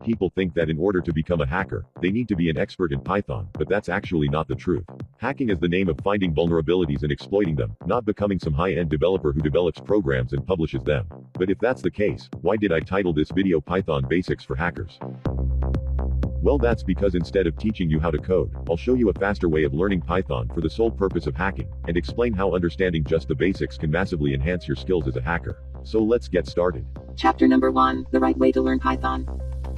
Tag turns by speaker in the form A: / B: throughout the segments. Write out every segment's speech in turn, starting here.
A: People think that in order to become a hacker, they need to be an expert in Python, but that's actually not the truth. Hacking is the name of finding vulnerabilities and exploiting them, not becoming some high-end developer who develops programs and publishes them. But if that's the case, why did I title this video Python Basics for Hackers? Well, that's because instead of teaching you how to code, I'll show you a faster way of learning Python for the sole purpose of hacking, and explain how understanding just the basics can massively enhance your skills as a hacker. So let's get started.
B: Chapter number 1, the right way to learn Python.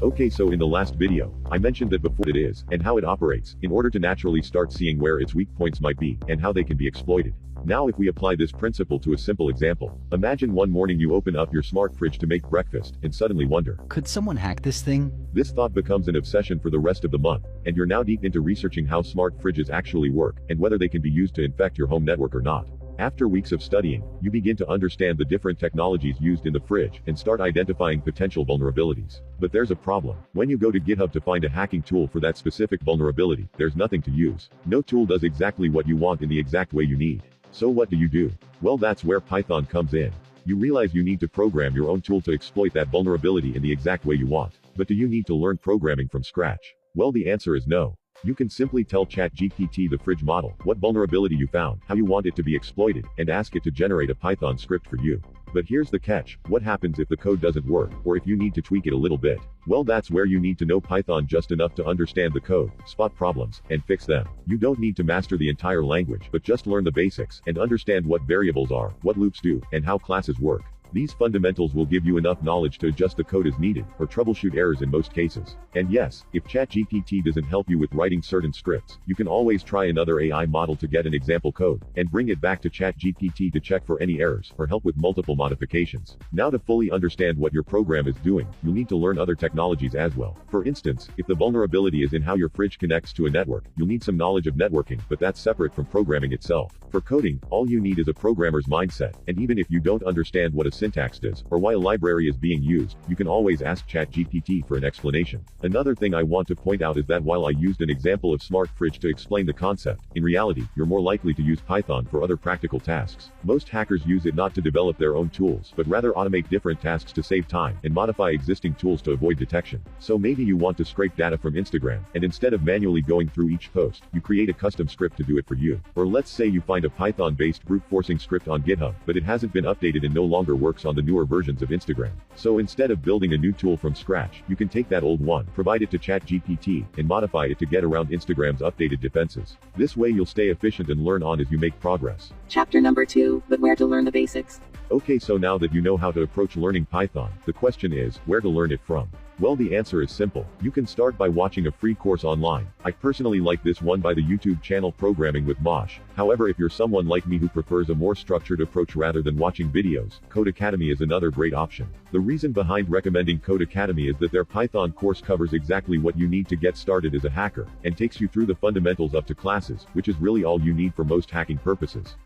A: Okay, so in the last video, I mentioned that before it is, and how it operates, in order to naturally start seeing where its weak points might be, and how they can be exploited. Now if we apply this principle to a simple example, imagine one morning you open up your smart fridge to make breakfast, and suddenly wonder,
C: could someone hack this thing?
A: This thought becomes an obsession for the rest of the month, and you're now deep into researching how smart fridges actually work, and whether they can be used to infect your home network or not. After weeks of studying, you begin to understand the different technologies used in the fridge, and start identifying potential vulnerabilities. But there's a problem. When you go to GitHub to find a hacking tool for that specific vulnerability, there's nothing to use. No tool does exactly what you want in the exact way you need. So what do? Well, that's where Python comes in. You realize you need to program your own tool to exploit that vulnerability in the exact way you want. But do you need to learn programming from scratch? Well, the answer is no. You can simply tell ChatGPT, the fridge model, what vulnerability you found, how you want it to be exploited, and ask it to generate a Python script for you. But here's the catch: what happens if the code doesn't work, or if you need to tweak it a little bit? Well, that's where you need to know Python just enough to understand the code, spot problems, and fix them. You don't need to master the entire language, but just learn the basics, and understand what variables are, what loops do, and how classes work. These fundamentals will give you enough knowledge to adjust the code as needed, or troubleshoot errors in most cases. And yes, if ChatGPT doesn't help you with writing certain scripts, you can always try another AI model to get an example code, and bring it back to ChatGPT to check for any errors, or help with multiple modifications. Now, to fully understand what your program is doing, you'll need to learn other technologies as well. For instance, if the vulnerability is in how your fridge connects to a network, you'll need some knowledge of networking, but that's separate from programming itself. For coding, all you need is a programmer's mindset, and even if you don't understand what a syntax does, or why a library is being used, you can always ask ChatGPT for an explanation. Another thing I want to point out is that while I used an example of smart fridge to explain the concept, in reality, you're more likely to use Python for other practical tasks. Most hackers use it not to develop their own tools, but rather automate different tasks to save time, and modify existing tools to avoid detection. So maybe you want to scrape data from Instagram, and instead of manually going through each post, you create a custom script to do it for you. Or let's say you find a Python-based brute forcing script on GitHub, but it hasn't been updated and no longer works on the newer versions of Instagram. So instead of building a new tool from scratch, you can take that old one, provide it to ChatGPT, and modify it to get around Instagram's updated defenses. This way you'll stay efficient and learn on as you make progress.
B: Chapter number 2, but where to learn the basics.
A: Okay, so now that you know how to approach learning Python, the question is, where to learn it from? Well, the answer is simple. You can start by watching a free course online. I personally like this one by the YouTube channel Programming with Mosh. However, if you're someone like me who prefers a more structured approach rather than watching videos, Code Academy is another great option. The reason behind recommending Code Academy is that their Python course covers exactly what you need to get started as a hacker, and takes you through the fundamentals up to classes, which is really all you need for most hacking purposes.